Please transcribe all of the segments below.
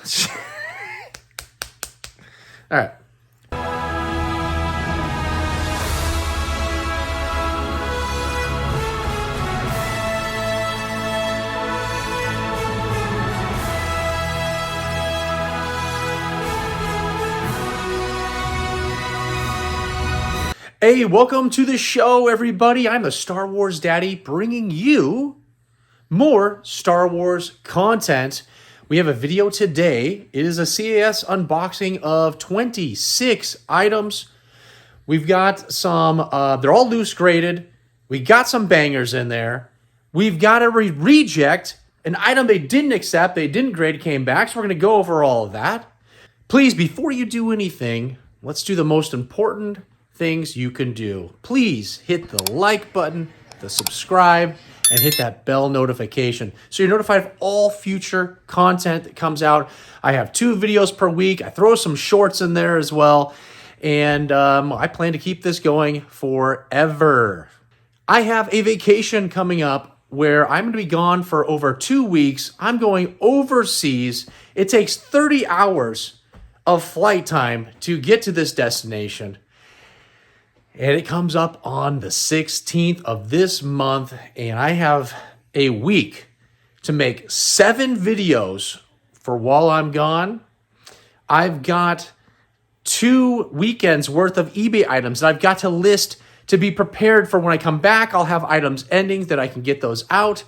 All right. Hey, welcome to the show, everybody. I'm the Star Wars Daddy, bringing you more Star Wars content. We have a video today. It is a CAS unboxing of 26 items. We've got some, they're all loose graded. We got some bangers in there. We've got a reject, an item they didn't accept, they didn't grade, came back. So we're going to go over all of that. Please, before you do anything, let's do the most important things you can do. Please hit the like button, the subscribe, and hit that bell notification so you're notified of all future content that comes out. I have 2 videos per week. I throw some shorts in there as well. And I plan to keep this going forever. I have a vacation coming up where I'm going to be gone for over 2 weeks. I'm going overseas. It takes 30 hours of flight time to get to this destination. And it comes up on the 16th of this month, and I have a week to make 7 videos for while I'm gone. I've got 2 weekends worth of eBay items that I've got to list to be prepared for when I come back. I'll have items ending that I can get those out.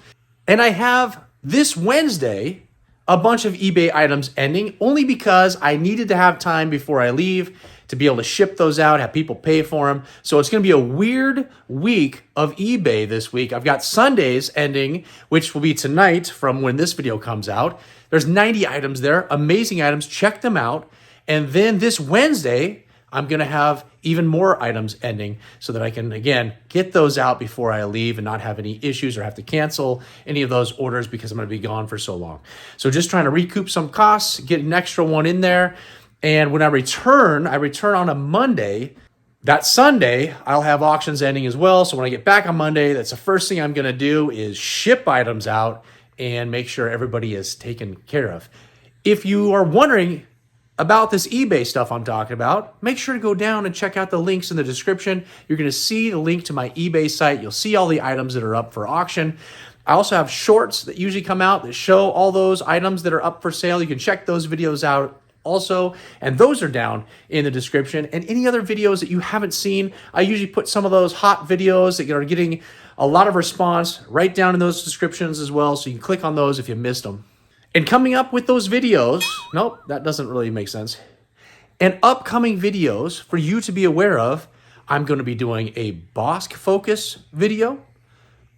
And I have this Wednesday a bunch of eBay items ending only because I needed to have time before I leave to be able to ship those out, have people pay for them. So it's going to be a weird week of eBay this week. I've got Sundays ending, which will be tonight from when this video comes out. There's 90 items there, amazing items. Check them out. And then this Wednesday, I'm going to have even more items ending so that I can, again, get those out before I leave and not have any issues or have to cancel any of those orders because I'm going to be gone for so long. So just trying to recoup some costs, get an extra one in there. And when I return on a Monday. That Sunday, I'll have auctions ending as well. So when I get back on Monday, that's the first thing I'm going to do is ship items out and make sure everybody is taken care of. If you are wondering about this eBay stuff I'm talking about, make sure to go down and check out the links in the description. You're going to see the link to my eBay site. You'll see all the items that are up for auction. I also have shorts that usually come out that show all those items that are up for sale. You can check those videos out also, and those are down in the description. And any other videos that you haven't seen, I usually put some of those hot videos that are getting a lot of response right down in those descriptions as well, so you can click on those if you missed them. And coming up with those videos, nope, that doesn't really make sense. And upcoming videos for you to be aware of, I'm going to be doing a Bosk Focus video.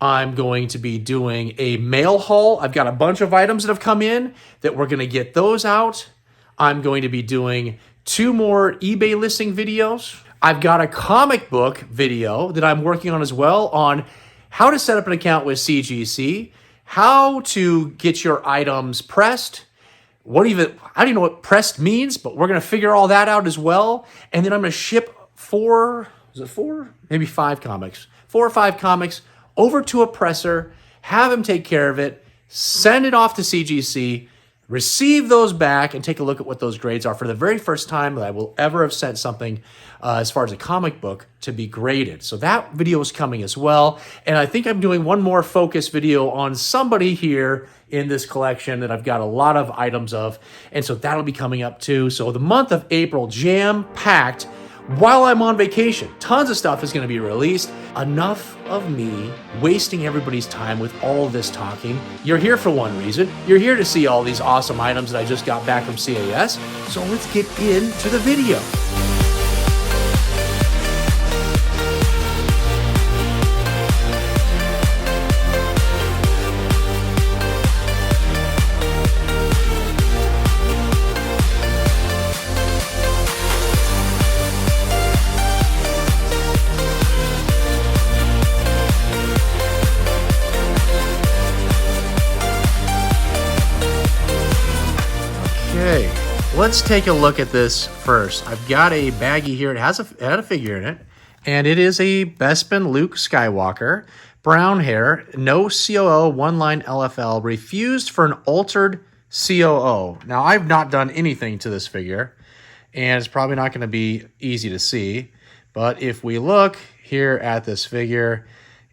I'm going to be doing a mail haul. I've got a bunch of items that have come in that we're going to get those out. I'm going to be doing 2 more eBay listing videos. I've got a comic book video that I'm working on as well on how to set up an account with CGC, how to get your items pressed. I don't even know what pressed means, but we're going to figure all that out as well. And then I'm going to ship 4 maybe 5 comics, 4 or 5 comics over to a presser, have him take care of it, send it off to CGC, receive those back, and take a look at what those grades are for the very first time that I will ever have sent something as far as a comic book to be graded. So that video is coming as well. And I think I'm doing one more focus video on somebody here in this collection that I've got a lot of items of. And so that'll be coming up too. So the month of April, jam-packed. While I'm on vacation, tons of stuff is going to be released. Enough of me wasting everybody's time with all this talking. You're here for one reason. You're here to see all these awesome items that I just got back from CAS. So let's get into the video. Okay, let's take a look at this first. I've got a baggie here. It had a figure in it, and it is a Bespin Luke Skywalker. Brown hair, no COO, one-line LFL, refused for an altered COO. Now, I've not done anything to this figure, and it's probably not going to be easy to see. But if we look here at this figure,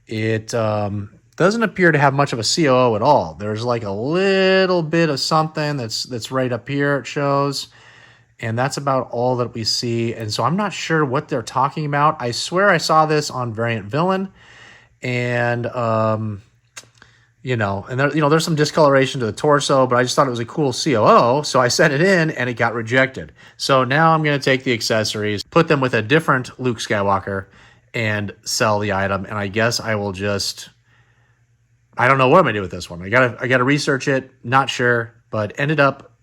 it doesn't appear to have much of a COO at all. There's like a little bit of something that's right up here, it shows. And that's about all that we see. And so I'm not sure what they're talking about. I swear I saw this on Variant Villain. And, there's some discoloration to the torso, but I just thought it was a cool COO. So I sent it in and it got rejected. So now I'm going to take the accessories, put them with a different Luke Skywalker, and sell the item. And I guess I will I don't know what I'm going to do with this one. I gotta research it. Not sure, but ended up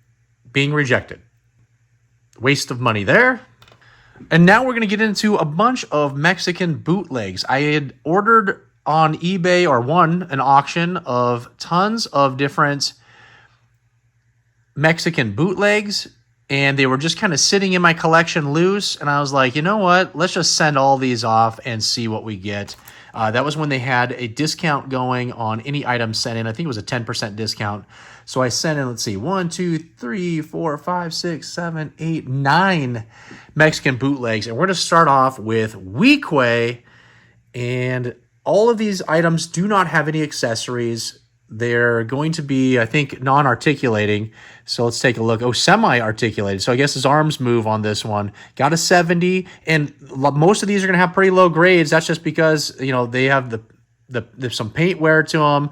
being rejected. Waste of money there. And now we're going to get into a bunch of Mexican bootlegs. I had ordered on eBay or won an auction of tons of different Mexican bootlegs, and they were just kind of sitting in my collection loose. And I was like, you know what? Let's just send all these off and see what we get. That was when they had a discount going on any item sent in. I think it was a 10% discount. So I sent in, let's see, 1, 2, 3, 4, 5, 6, 7, 8, 9 Mexican bootlegs. And we're going to start off with Weequay. And all of these items do not have any accessories. They're going to be, I think, non-articulating. So let's take a look. Oh, semi-articulated. So I guess his arms move on this one. Got a 70. And most of these are going to have pretty low grades. That's just because, they have there's some paint wear to them.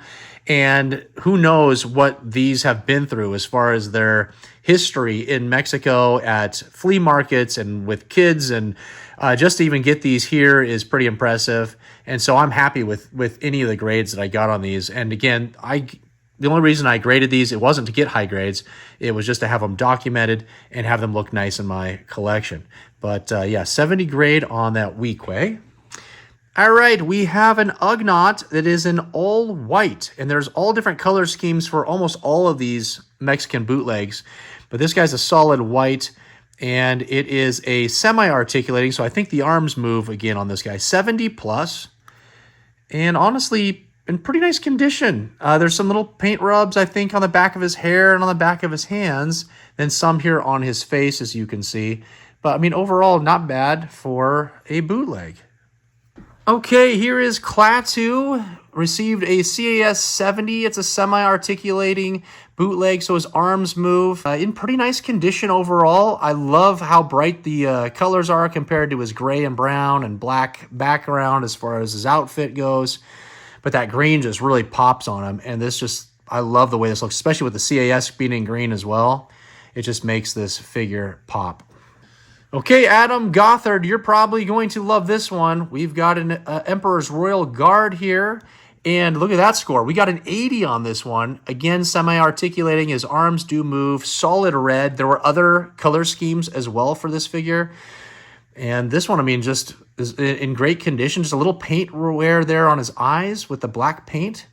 And who knows what these have been through as far as their history in Mexico at flea markets and with kids. And just to even get these here is pretty impressive. And so I'm happy with any of the grades that I got on these. And again, the only reason I graded these, it wasn't to get high grades. It was just to have them documented and have them look nice in my collection. But 70 grade on that Weequay. All right, we have an Ugnaught that is in all white, and there's all different color schemes for almost all of these Mexican bootlegs, but this guy's a solid white, and it is a semi-articulating, so I think the arms move again on this guy. 70 plus, and honestly, in pretty nice condition. There's some little paint rubs, I think, on the back of his hair and on the back of his hands, then some here on his face, as you can see. But, I mean, overall, not bad for a bootleg. Okay, here is Klaatu. Received a CAS 70. It's a semi-articulating bootleg, so his arms move. In pretty nice condition overall. I love how bright the colors are compared to his gray and brown and black background as far as his outfit goes. But that green just really pops on him. And I love the way this looks, especially with the CAS being in green as well. It just makes this figure pop. Okay, Adam Gothard, you're probably going to love this one. We've got an Emperor's Royal Guard here, and look at that score. We got an 80 on this one. Again, semi-articulating. His arms do move. Solid red. There were other color schemes as well for this figure. And this one, I mean, just is in great condition. Just a little paint wear there on his eyes with the black paint.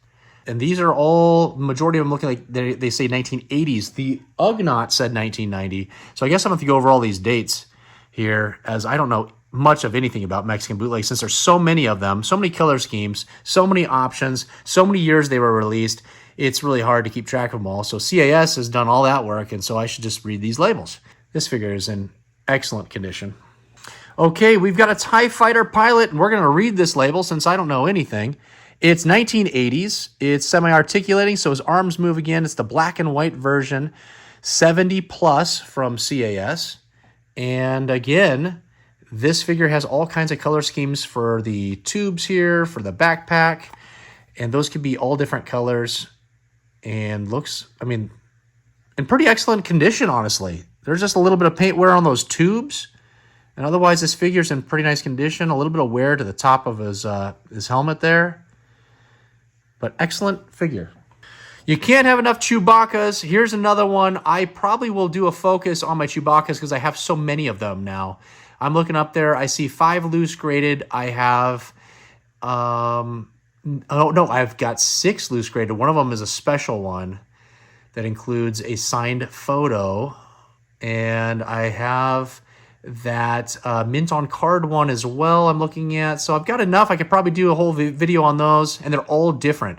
And these are all, majority of them looking like they say 1980s. The Ugnaught said 1990. So I guess I'm going to go over all these dates here, as I don't know much of anything about Mexican bootlegs since there's so many of them, so many color schemes, so many options, so many years they were released. It's really hard to keep track of them all. So CAS has done all that work, and so I should just read these labels. This figure is in excellent condition. Okay, we've got a TIE Fighter pilot, and we're going to read this label since I don't know anything. It's 1980s. It's semi-articulating, so his arms move again. It's the black and white version, 70 plus from CAS. And again, this figure has all kinds of color schemes for the tubes here, for the backpack, and those could be all different colors, and looks, I mean, in pretty excellent condition, honestly. There's just a little bit of paint wear on those tubes, and otherwise this figure's in pretty nice condition. A little bit of wear to the top of his helmet there, but excellent figure. You can't have enough Chewbacca's. Here's another one. I probably will do a focus on my Chewbacca's because I have so many of them now. I'm looking up there. I see 5 loose graded. I have, I've got 6 loose graded. One of them is a special one that includes a signed photo. And I have that mint on card one as well I'm looking at. So I've got enough. I could probably do a whole video on those, and they're all different.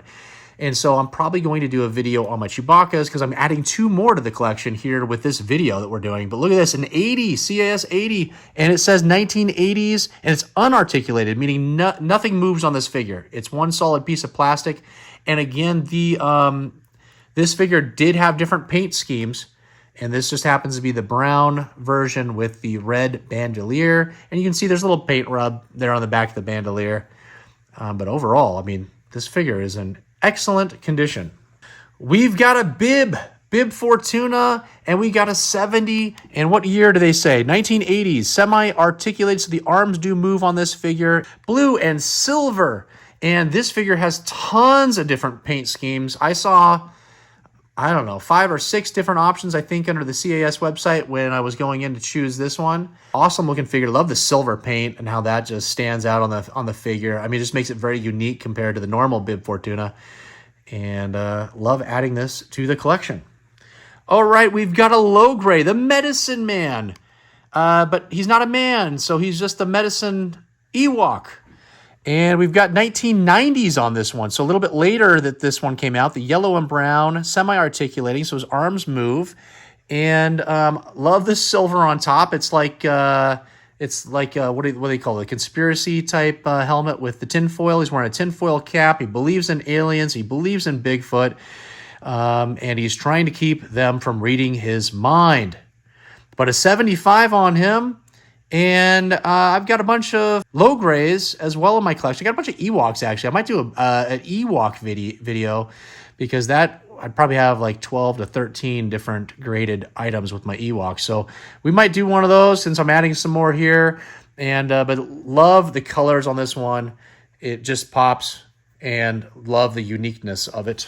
And so I'm probably going to do a video on my Chewbacca's because I'm adding 2 more to the collection here with this video that we're doing. But look at this, an 80, CAS 80, and it says 1980s, and it's unarticulated, meaning nothing moves on this figure. It's one solid piece of plastic. And again, this figure did have different paint schemes, and this just happens to be the brown version with the red bandolier. And you can see there's a little paint rub there on the back of the bandolier. But overall, I mean, this figure is in excellent condition. We've got a bib Fortuna, and we got a 70. And what year do they say? 1980s, semi-articulated, so the arms do move on this figure. Blue and silver. And this figure has tons of different paint schemes. I saw, I don't know, 5 or 6 different options, I think, under the CAS website when I was going in to choose this one. Awesome looking figure. Love the silver paint and how that just stands out on the figure. I mean, it just makes it very unique compared to the normal bib Fortuna. And love adding this to the collection. All right, we've got a low grade, the Medicine Man. But he's not a man, so he's just the medicine Ewok. And we've got 1990s on this one. So a little bit later that this one came out, the yellow and brown, semi-articulating, so his arms move. And love the silver on top. It's like what do they call it? A conspiracy type helmet with the tinfoil. He's wearing a tinfoil cap. He believes in aliens. He believes in Bigfoot. And he's trying to keep them from reading his mind. But a 75 on him. And I've got a bunch of low grays as well in my collection. I got a bunch of Ewoks, actually. I might do an Ewok video because I'd probably have like 12 to 13 different graded items with my Ewoks. So we might do one of those since I'm adding some more here. And but love the colors on this one. It just pops, and love the uniqueness of it.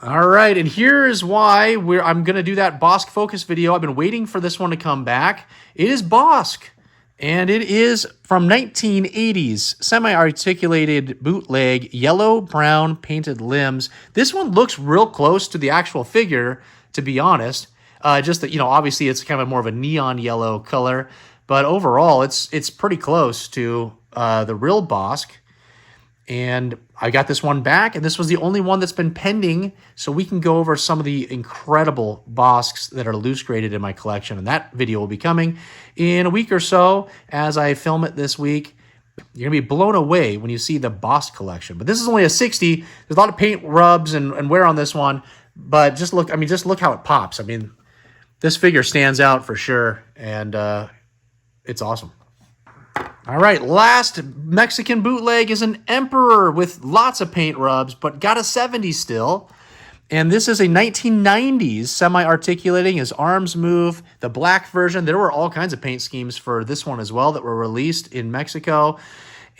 All right, and here is why I'm going to do that Bosk Focus video. I've been waiting for this one to come back. It is Bosk, and it is from 1980s, semi-articulated bootleg, yellow-brown painted limbs. This one looks real close to the actual figure, to be honest. Just that, obviously it's kind of more of a neon yellow color, but overall it's pretty close to the real Bosk. And I got this one back, and this was the only one that's been pending, so we can go over some of the incredible Bosks that are loose graded in my collection, and that video will be coming in a week or so as I film it this week. You're going to be blown away when you see the Bosk collection. But this is only a 60. There's a lot of paint rubs and wear on this one, but just look how it pops. I mean, this figure stands out for sure, and it's awesome. All right, last Mexican bootleg is an Emperor with lots of paint rubs, but got a 70 still. And this is a 1990s semi-articulating. His arms move. The black version. There were all kinds of paint schemes for this one as well that were released in Mexico.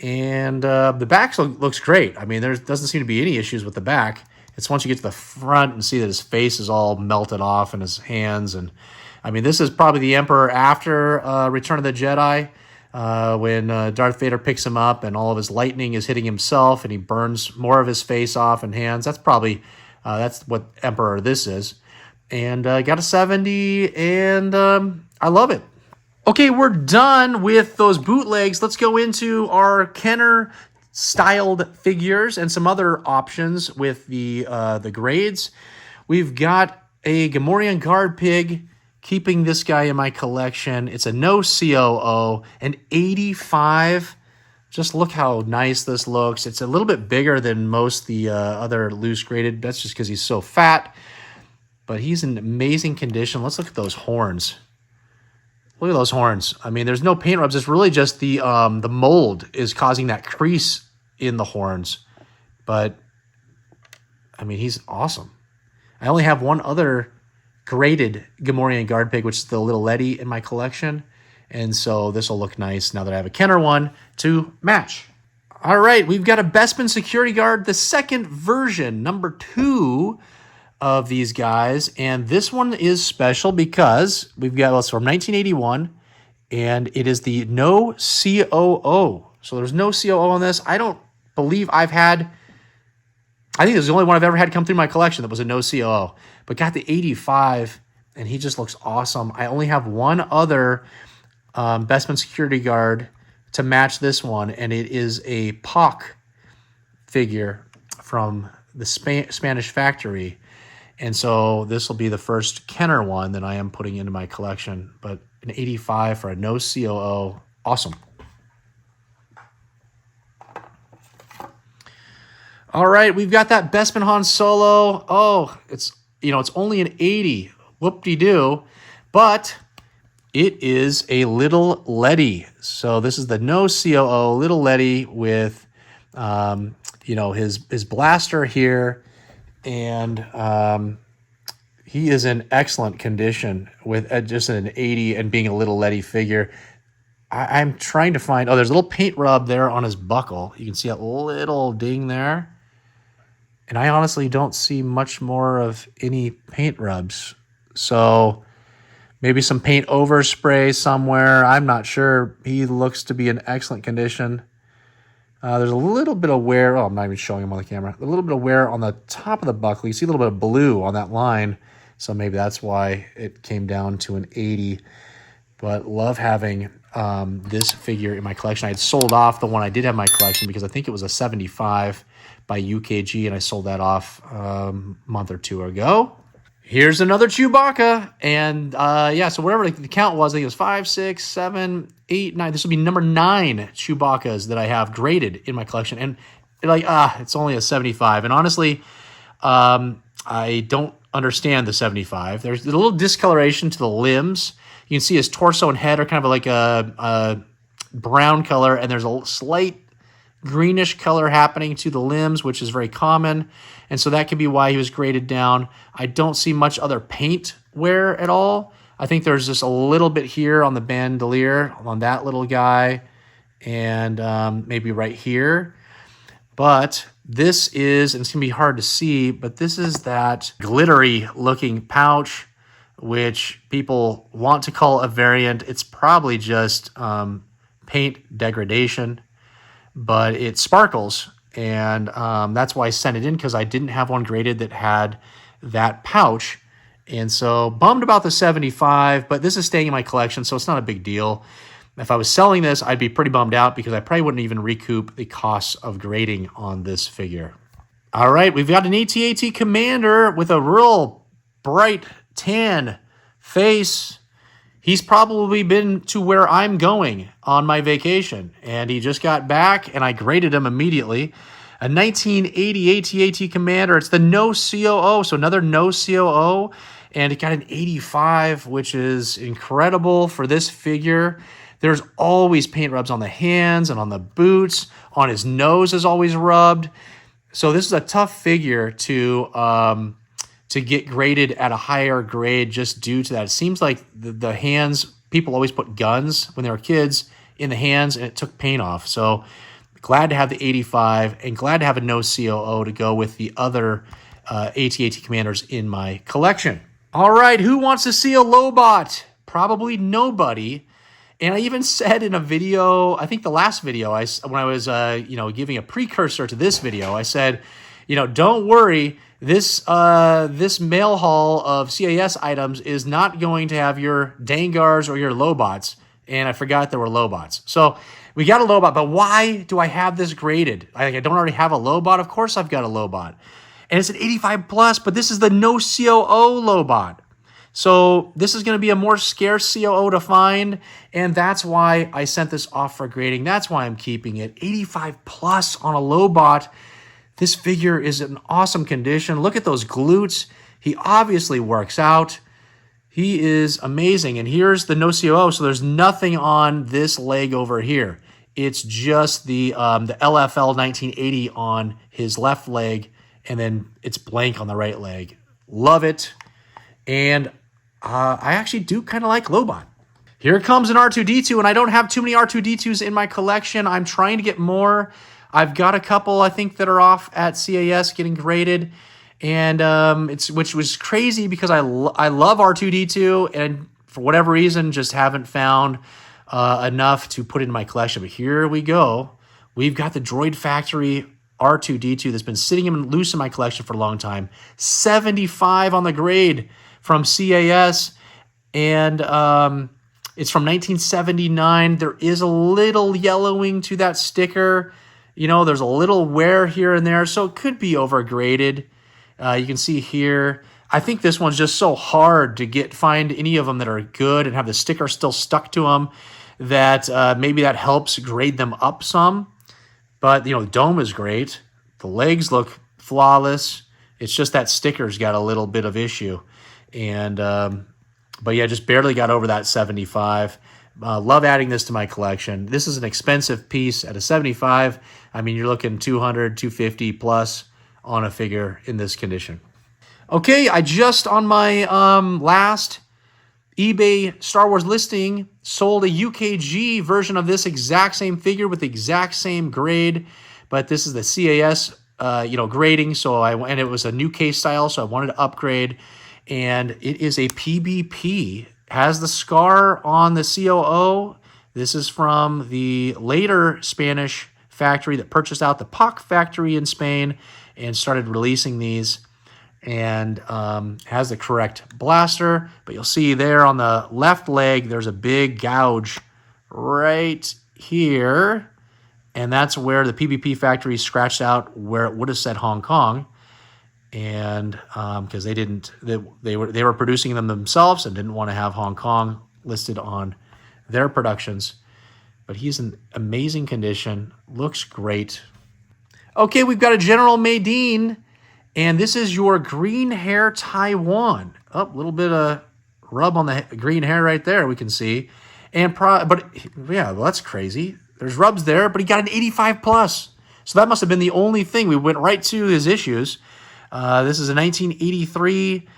And the back looks great. I mean, there doesn't seem to be any issues with the back. It's once you get to the front and see that his face is all melted off and his hands. And I mean, this is probably the Emperor after Return of the Jedi. When Darth Vader picks him up and all of his lightning is hitting himself and he burns more of his face off and hands. That's probably, that's what Emperor this is. And got a 70, and I love it. Okay, we're done with those bootlegs. Let's go into our Kenner-styled figures and some other options with the grades. We've got a Gamorrean Guard Pig, keeping this guy in my collection. It's a no COO, an 85. Just look how nice this looks. It's a little bit bigger than most the other loose graded. That's just because he's so fat. But he's in amazing condition. Let's look at those horns. Look at those horns. I mean, there's no paint rubs. It's really just the mold is causing that crease in the horns. But, I mean, he's awesome. I only have one other graded Gamorrean Guard Pig, which is the little Ledy in my collection. And so this will look nice now that I have a Kenner one to match. All right, we've got a Bespin Security Guard, the second version, number 2 of these guys. And this one is special because we've got, well, it's from 1981, and it is the no COO. So there's no COO on this. I don't believe I think it's the only one I've ever had come through my collection that was a no COO. But got the 85, and he just looks awesome. I only have one other Bespin Security Guard to match this one, and it is a Pock figure from the Spanish factory. And so this will be the first Kenner one that I am putting into my collection. But an 85 for a no COO, awesome. All right, we've got that Bespin Han Solo. Oh, it's only an 80. Whoop-de-doo. But it is a little Ledy. So this is the no COO little Ledy with his blaster here, and he is in excellent condition with just an 80 and being a little Ledy figure. I'm trying to find, there's a little paint rub there on his buckle. You can see a little ding there. And I honestly don't see much more of any paint rubs. So maybe some paint overspray somewhere. I'm not sure. He looks to be in excellent condition. There's a little bit of wear. Oh, I'm not even showing him on the camera. A little bit of wear on the top of the buckle. You see a little bit of blue on that line. So maybe that's why it came down to an 80. But love having this figure in my collection. I had sold off the one I did have in my collection because I think it was a 75 by UKG, and I sold that off a month or two ago. Here's another Chewbacca, and so whatever the count was, I think it was 5, 6, 7, 8, 9. This will be number 9 Chewbaccas that I have graded in my collection, and it's only a 75. And honestly, I don't understand the 75. There's a little discoloration to the limbs. You can see his torso and head are kind of like a brown color, and there's a slight greenish color happening to the limbs, which is very common. And so that could be why he was graded down. I don't see much other paint wear at all. I think there's just a little bit here on the bandolier on that little guy, and maybe right here. But this is, and it's going to be hard to see, but this is that glittery looking pouch, which people want to call a variant. It's probably just paint degradation, but it sparkles, and that's why I sent it in, because I didn't have one graded that had that pouch. And so bummed about the 75, but this is staying in my collection, so it's not a big deal. If I was selling this, I'd be pretty bummed out because I probably wouldn't even recoup the costs of grading on this figure. All right, we've got an AT-AT Commander with a real bright tan face. He's probably been to where I'm going on my vacation, and he just got back, and I graded him immediately. A 1980 AT-AT Commander. It's the no COO, so another no COO, and it got an 85, which is incredible for this figure. There's always paint rubs on the hands and on the boots. On his nose is always rubbed. So this is a tough figure to get graded at a higher grade just due to that. It seems like the hands, people always put guns when they were kids in the hands, and it took paint off. So glad to have the 85, and glad to have a no COO to go with the other AT-AT Commanders in my collection. All right, who wants to see a Lobot? Probably nobody. And I even said in a video, I think the last video, when I was giving a precursor to this video, I said, don't worry, this mail haul of CAS items is not going to have your Dangars or your Lobots. And I forgot there were Lobots. So we got a Lobot, but why do I have this graded? I don't already have a Lobot. Of course I've got a Lobot. And it's an 85 plus, but this is the no COO Lobot. So this is going to be a more scarce COO to find, and that's why I sent this off for grading. That's why I'm keeping it. 85 plus on a Lobot. This figure is in awesome condition. Look at those glutes. He obviously works out. He is amazing. And here's the no COO, so there's nothing on this leg over here. It's just the LFL 1980 on his left leg, and then it's blank on the right leg. Love it. And I actually do kind of like Lobot. Here comes an R2-D2, and I don't have too many R2-D2s in my collection. I'm trying to get more. I've got a couple, I think, that are off at CAS getting graded, and which was crazy because I love R2-D2, and for whatever reason, just haven't found enough to put in my collection. But here we go. We've got the Droid Factory R2-D2 that's been sitting loose in my collection for a long time. 75 on the grade from CAS, and it's from 1979. There is a little yellowing to that sticker. You know, there's a little wear here and there, so it could be overgraded. You can see here, I think this one's just so hard to find any of them that are good and have the sticker still stuck to them that maybe that helps grade them up some. But, you know, the dome is great. The legs look flawless. It's just that sticker's got a little bit of issue. And, but yeah, just barely got over that 75. Love adding this to my collection. This is an expensive piece at a 75. I mean, you're looking 200, 250 plus on a figure in this condition. Okay, I just on my last eBay Star Wars listing sold a UKG version of this exact same figure with the exact same grade, but this is the CAS grading. And it was a new case style, so I wanted to upgrade. And it is a PBP. Has the scar on the COO. This is from the later Spanish factory that purchased out the POC factory in Spain and started releasing these. And has the correct blaster. But you'll see there on the left leg, there's a big gouge right here. And that's where the PBP factory scratched out where it would have said Hong Kong. And because they were producing them themselves and didn't want to have Hong Kong listed on their productions. But he's in amazing condition, looks great. Okay, we've got a General Madine, and this is your green hair Taiwan. A little bit of rub on the green hair right there, we can see. But yeah, well, that's crazy. There's rubs there, but he got an 85 plus. So that must have been the only thing. We went right to his issues. This is a 1983,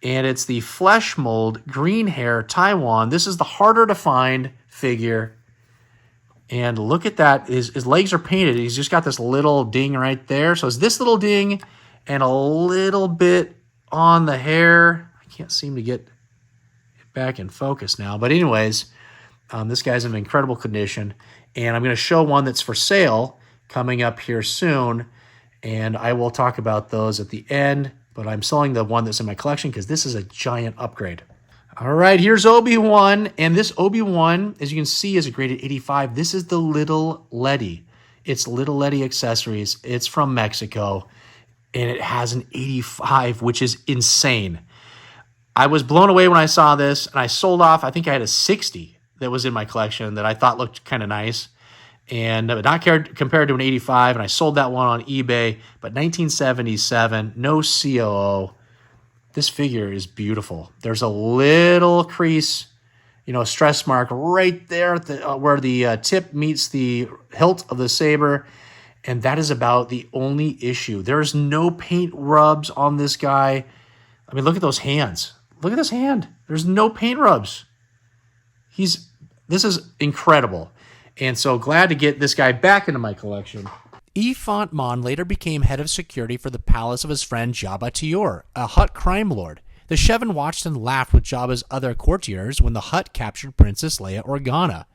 and it's the flesh mold green hair Taiwan. This is the harder to find figure. And look at that. His legs are painted. He's just got this little ding right there. So it's this little ding and a little bit on the hair. I can't seem to get it back in focus now. But anyways, this guy's in incredible condition. And I'm going to show one that's for sale coming up here soon. And I will talk about those at the end, but I'm selling the one that's in my collection because this is a giant upgrade. All right, here's Obi-Wan, and this Obi-Wan, as you can see, is a graded 85. This is the Little Ledy. It's Little Ledy Accessories. It's from Mexico, and it has an 85, which is insane. I was blown away when I saw this, and I sold off, I think I had a 60 that was in my collection that I thought looked kind of nice. And not compared to an 85, and I sold that one on eBay, but 1977, no COO. This figure is beautiful. There's a little crease, stress mark right there at where the tip meets the hilt of the saber, and that is about the only issue. There's no paint rubs on this guy. I mean, look at those hands. Look at this hand. There's no paint rubs. This is incredible. And so glad to get this guy back into my collection. Yifant Mon later became head of security for the palace of his friend Jabba Tior, a Hutt crime lord. The Shevan watched and laughed with Jabba's other courtiers when the Hutt captured Princess Leia Organa.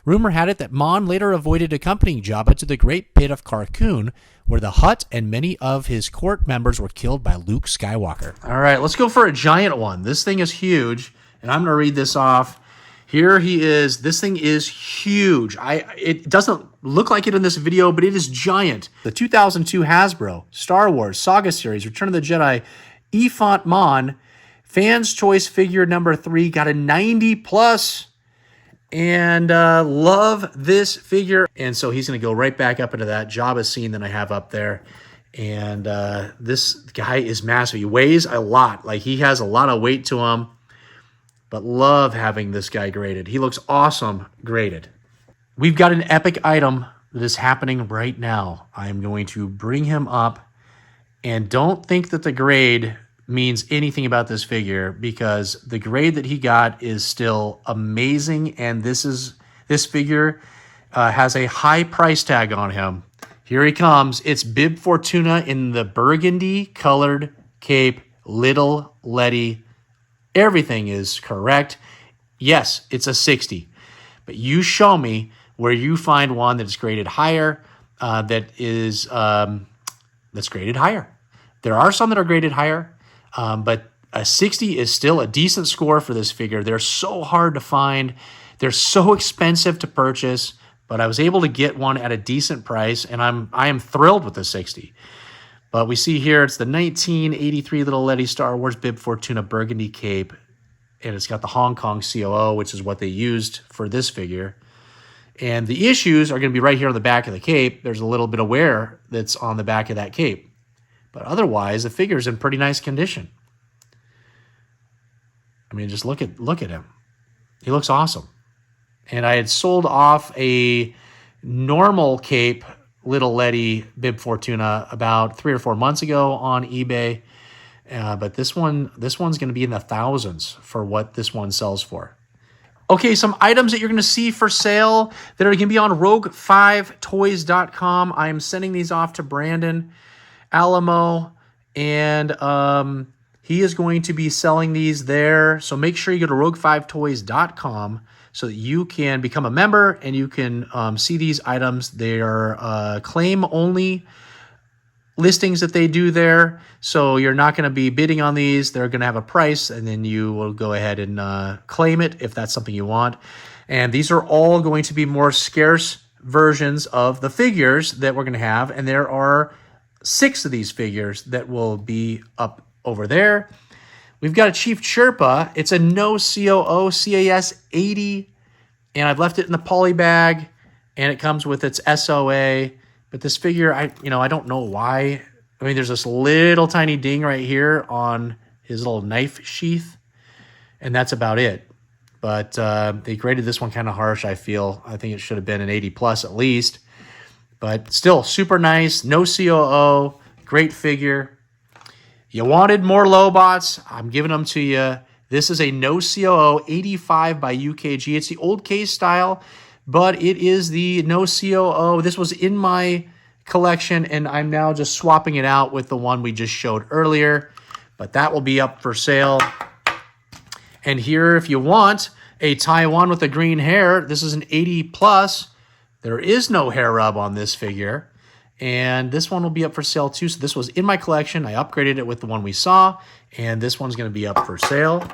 Rumor had it that Mon later avoided accompanying Jabba to the Great Pit of Carkoon, where the Hutt and many of his court members were killed by Luke Skywalker. All right, let's go for a giant one. This thing is huge, and I'm going to read this off. Here he is. This thing is huge. It doesn't look like it in this video, but it is giant. The 2002 Hasbro Star Wars Saga Series Return of the Jedi Yifant Mon Fans Choice Figure number 3 got a 90 plus, and love this figure. And so he's going to go right back up into that Jabba scene that I have up there. And this guy is massive. He weighs a lot. Like, he has a lot of weight to him. But love having this guy graded. He looks awesome graded. We've got an epic item that is happening right now. I'm going to bring him up. And don't think that the grade means anything about this figure, because the grade that he got is still amazing. And this figure has a high price tag on him. Here he comes. It's Bib Fortuna in the burgundy colored cape, Little Ledy. Everything is correct. Yes, it's a 60. But you show me where you find one that is graded higher, that's graded higher. There are some that are graded higher, but a 60 is still a decent score for this figure. They're so hard to find. They're so expensive to purchase. but I was able to get one at a decent price, and I am thrilled with the 60. But we see here it's the 1983 little Ledy Star Wars Bib Fortuna Burgundy Cape, and it's got the Hong Kong COO, which is what they used for this figure. And the issues are going to be right here on the back of the cape. There's a little bit of wear that's on the back of that cape. But otherwise, the figure's in pretty nice condition. I mean, just look at him. He looks awesome. And I had sold off a normal cape little Ledy Bib Fortuna about 3 or 4 months ago on eBay. But this one's going to be in the thousands for what this one sells for. Okay, some items that you're going to see for sale that are going to be on rogue5toys.com. I am sending these off to Brandon Alamo, and he is going to be selling these there. So make sure you go to rogue5toys.com so that you can become a member and you can see these items. They are claim-only listings that they do there. So you're not going to be bidding on these. They're going to have a price, and then you will go ahead and claim it if that's something you want. And these are all going to be more scarce versions of the figures that we're going to have. And there are 6 of these figures that will be up over there. We've got a Chief Sherpa. It's a no COO CAS 80, and I've left it in the poly bag, and it comes with its SOA. But this figure, I don't know why. I mean, there's this little tiny ding right here on his little knife sheath, and that's about it. But they graded this one kind of harsh, I feel. I think it should have been an 80 plus at least. But still, super nice. No COO. Great figure. You wanted more Lobots. I'm giving them to you. This is a no COO 85 by UKG. It's the old case style, but it is the no COO. This was in my collection, and I'm now just swapping it out with the one we just showed earlier. But that will be up for sale. And here, if you want a Taiwan with the green hair, this is an 80 plus. There is no hair rub on this figure. And this one will be up for sale too. So this was in my collection. I upgraded it with the one we saw. And this one's going to be up for sale.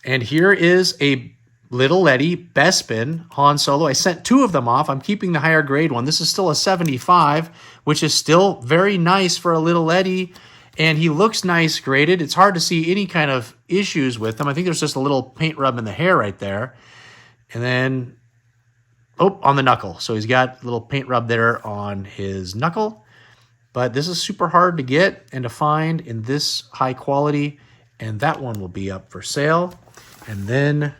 And here is a little Ledy Bespin Han Solo. I sent 2 of them off. I'm keeping the higher grade one. This is still a 75, which is still very nice for a little Ledy. And he looks nice graded. It's hard to see any kind of issues with him. I think there's just a little paint rub in the hair right there. And then, on the knuckle. So he's got a little paint rub there on his knuckle. But this is super hard to get and to find in this high quality. And that one will be up for sale. And then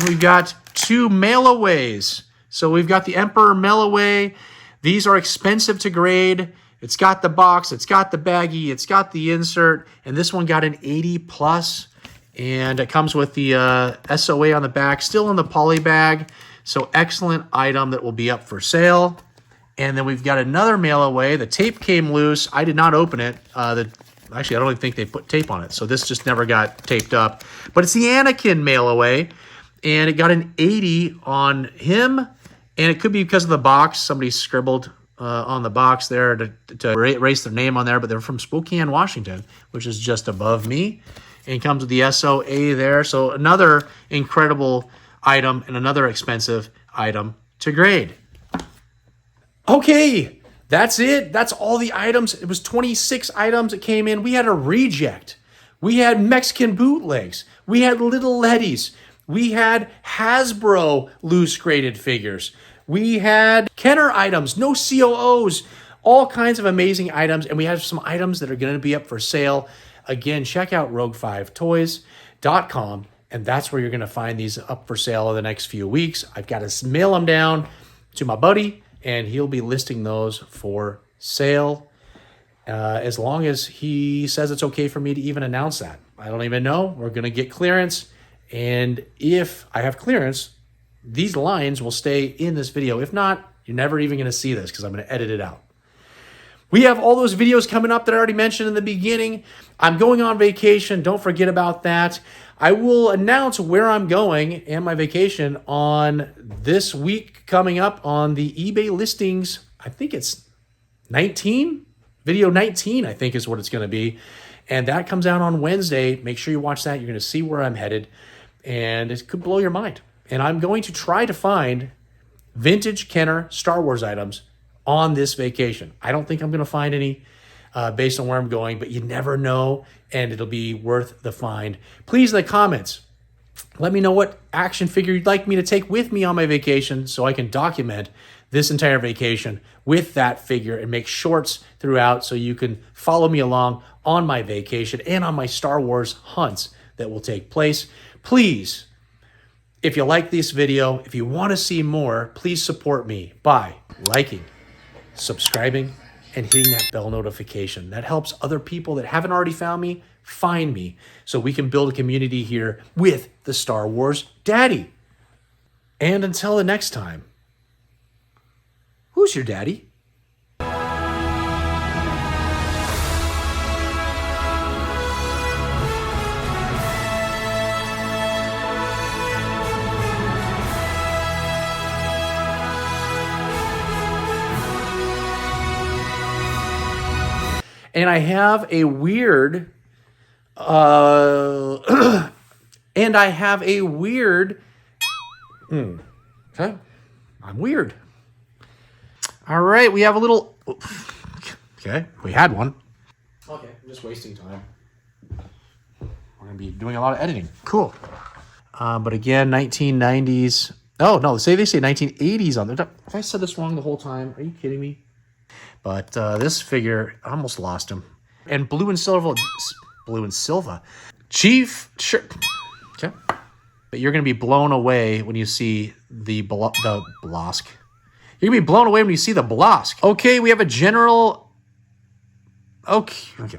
we've got 2 mail-aways. So we've got the Emperor mail-away. These are expensive to grade. It's got the box, it's got the baggie, it's got the insert, and this one got an 80 plus. And it comes with the SOA on the back, still in the poly bag. So excellent item that will be up for sale. And then we've got another mail-away. The tape came loose. I did not open it. Actually, I don't even think they put tape on it. So this just never got taped up. But it's the Anakin mail-away. And it got an 80 on him. And it could be because of the box. Somebody scribbled on the box there to erase their name on there. But they're from Spokane, Washington, which is just above me. And it comes with the SOA there. So another incredible item and another expensive item to grade. Okay, that's it. That's all the items. It was 26 items that came in. We had a reject. We had Mexican bootlegs. We had little Ledys. We had Hasbro loose graded figures. We had Kenner items, no COOs, all kinds of amazing items. And we have some items that are going to be up for sale. Again, check out rogue5toys.com. And that's where you're going to find these up for sale in the next few weeks. I've got to mail them down to my buddy, and he'll be listing those for sale as long as he says it's okay for me to even announce that. I don't even know. We're going to get clearance. And if I have clearance, these lines will stay in this video. If not, you're never even going to see this because I'm going to edit it out. We have all those videos coming up that I already mentioned in the beginning. I'm going on vacation. Don't forget about that. I will announce where I'm going and my vacation on this week coming up on the eBay listings. I think it's 19. Video 19, I think is what it's going to be. And that comes out on Wednesday. Make sure you watch that. You're going to see where I'm headed. And it could blow your mind. And I'm going to try to find vintage Kenner Star Wars items on this vacation. I don't think I'm going to find any based on where I'm going, but you never know, and it'll be worth the find. Please, in the comments, let me know what action figure you'd like me to take with me on my vacation so I can document this entire vacation with that figure and make shorts throughout so you can follow me along on my vacation and on my Star Wars hunts that will take place. Please, if you like this video, if you want to see more, please support me by liking, subscribing, and hitting that bell notification. That helps other people that haven't already found me find me so we can build a community here with the Star Wars Daddy. And until the next time, who's your daddy? And I have a weird, okay, I'm weird. All right, we have a little, okay, we had one. Okay, I'm just wasting time. We're going to be doing a lot of editing. Cool. But again, 1990s. Oh, no, they say 1980s on there. Have I said this wrong the whole time? Are you kidding me? But this figure, I almost lost him. And blue and silver. Chief, sure. Okay. But you're going to be blown away when you see the Blosk. You're going to be blown away when you see the Blosk. Okay, we have a general. Okay.